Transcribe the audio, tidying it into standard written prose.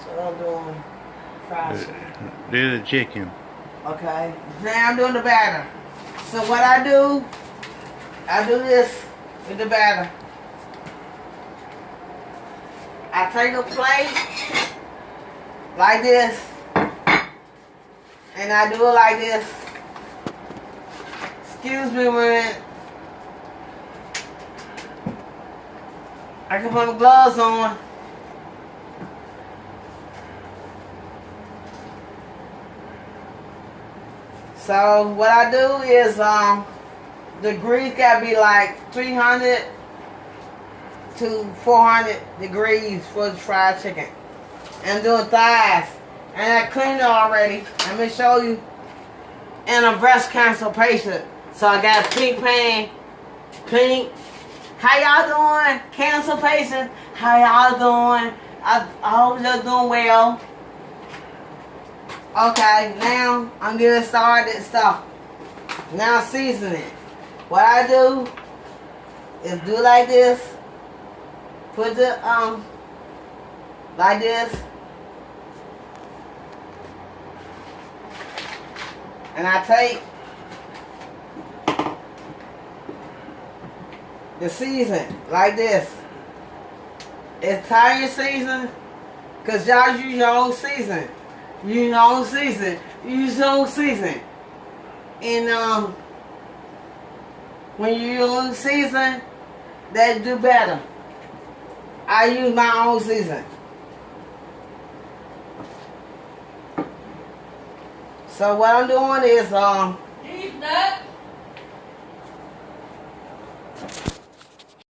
So I'm doing fried chicken. There's the chicken. Okay. Now I'm doing the batter. So what I do this with the batter. I take a plate like this, and I do it like this. Excuse me a minute. I can put my gloves on. So what I do is the grease gotta be like 300 to 400 degrees for the fried chicken. And I'm doing thighs. And I cleaned it already. Let me show you. And a breast cancer patient. So I got a pink pan. Pink. How y'all doing? Cancer patient. How y'all doing? I hope you're doing well. Okay, now I'm getting started stuff. Now season it. What I do is do like this. Put the like this. And I take the season like this. Italian season, cause y'all use your own season. Use your own season. Use your own season. And when you use season, that do better. I use my own season. So what I'm doing is